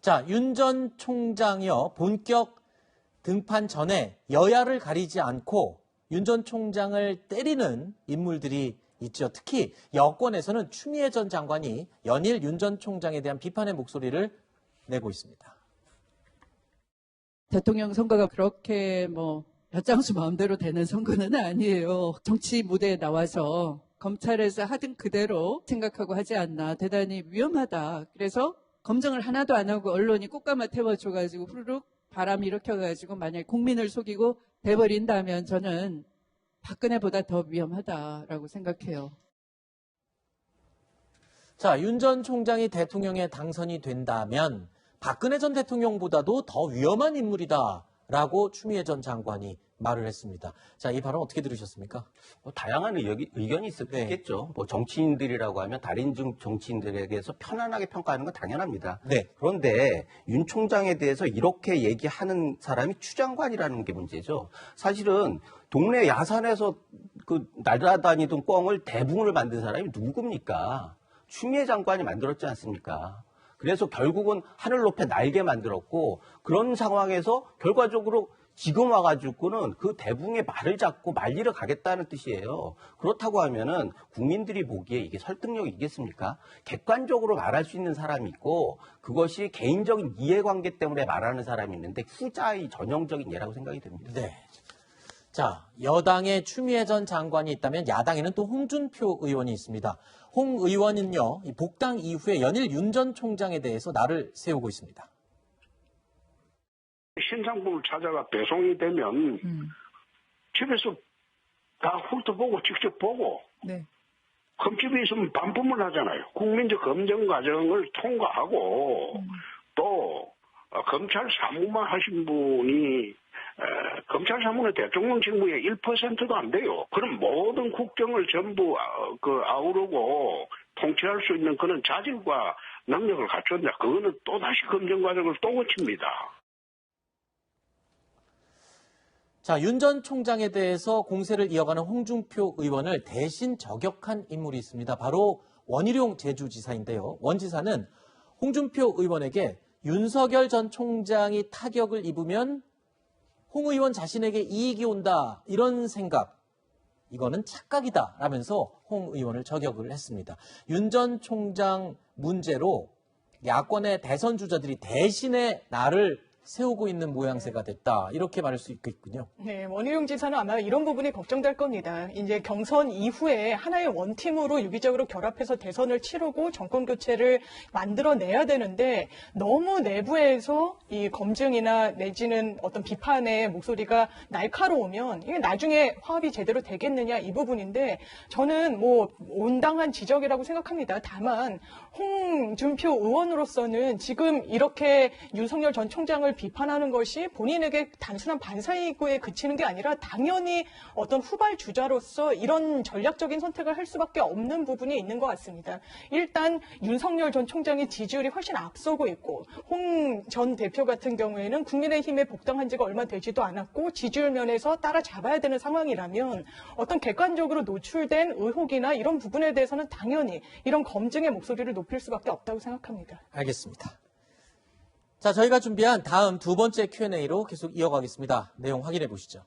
자, 윤 전 총장이요. 본격 등판 전에 여야를 가리지 않고 윤 전 총장을 때리는 인물들이 있죠. 특히 여권에서는 추미애 전 장관이 연일 윤 전 총장에 대한 비판의 목소리를 내고 있습니다. 대통령 선거가 그렇게 엿장수 마음대로 되는 선거는 아니에요. 정치 무대에 나와서 검찰에서 하든 그대로 생각하고 하지 않나. 대단히 위험하다. 그래서 검증을 하나도 안 하고 언론이 꽃가마 태워줘가지고 후루룩 바람 일으켜가지고 만약에 국민을 속이고 돼버린다면 저는 박근혜보다 더 위험하다라고 생각해요. 자, 윤 전 총장이 대통령에 당선이 된다면 박근혜 전 대통령보다도 더 위험한 인물이다라고 추미애 전 장관이 말을 했습니다. 자, 이 발언 어떻게 들으셨습니까? 다양한 의견이 있겠죠. 정치인들이라고 하면 다른 정치인들에게서 편안하게 평가하는 건 당연합니다. 네. 그런데 윤 총장에 대해서 이렇게 얘기하는 사람이 추 장관이라는 게 문제죠. 사실은 동네 야산에서 날아다니던 꿩을 대붕을 만든 사람이 누굽니까? 추미애 장관이 만들었지 않습니까? 그래서 결국은 하늘 높에 날개 만들었고 그런 상황에서 결과적으로 지금 와가지고는 그 대붕의 말을 잡고 말리러 가겠다는 뜻이에요. 그렇다고 하면은 국민들이 보기에 이게 설득력이 있겠습니까? 객관적으로 말할 수 있는 사람이 있고 그것이 개인적인 이해관계 때문에 말하는 사람이 있는데 후자의 전형적인 예라고 생각이 듭니다. 네. 자, 여당에 추미애 전 장관이 있다면 야당에는 또 홍준표 의원이 있습니다. 홍 의원은요, 이 복당 이후에 연일 윤 전 총장에 대해서 날을 세우고 있습니다. 신상품을 찾아가 배송이 되면 집에서 다 훑어보고 직접 보고 네. 검집이 있으면 반품을 하잖아요. 국민적 검증 과정을 통과하고 또 검찰 사무만 하신 분이 검찰 사무는 대통령 직무의 1%도 안 돼요. 그럼 모든 국정을 전부 아우르고 통치할 수 있는 그런 자질과 능력을 갖췄냐. 그거는 또다시 검증 과정을 또 거칩니다. 자, 윤 전 총장에 대해서 공세를 이어가는 홍준표 의원을 대신 저격한 인물이 있습니다. 바로 원희룡 제주지사인데요. 원 지사는 홍준표 의원에게 윤석열 전 총장이 타격을 입으면 홍 의원 자신에게 이익이 온다. 이런 생각. 이거는 착각이다. 라면서 홍 의원을 저격을 했습니다. 윤 전 총장 문제로 야권의 대선 주자들이 대신에 나를 세우고 있는 모양새가 됐다. 이렇게 말할 수 있겠군요. 네, 원희룡 지사는 아마 이런 부분이 걱정될 겁니다. 이제 경선 이후에 하나의 원팀으로 유기적으로 결합해서 대선을 치르고 정권 교체를 만들어내야 되는데 너무 내부에서 이 검증이나 내지는 어떤 비판의 목소리가 날카로우면 이게 나중에 화합이 제대로 되겠느냐 이 부분인데 저는 온당한 지적이라고 생각합니다. 다만 홍준표 의원으로서는 지금 이렇게 윤석열 전 총장을 비판하는 것이 본인에게 단순한 반사이익에 그치는 게 아니라 당연히 어떤 후발 주자로서 이런 전략적인 선택을 할 수밖에 없는 부분이 있는 것 같습니다. 일단 윤석열 전 총장의 지지율이 훨씬 앞서고 있고 홍 전 대표 같은 경우에는 국민의힘에 복당한 지가 얼마 되지도 않았고 지지율 면에서 따라잡아야 되는 상황이라면 어떤 객관적으로 노출된 의혹이나 이런 부분에 대해서는 당연히 이런 검증의 목소리를 높일 수밖에 없다고 생각합니다. 알겠습니다. 자, 저희가 준비한 다음 두 번째 Q&A로 계속 이어가겠습니다. 내용 확인해 보시죠.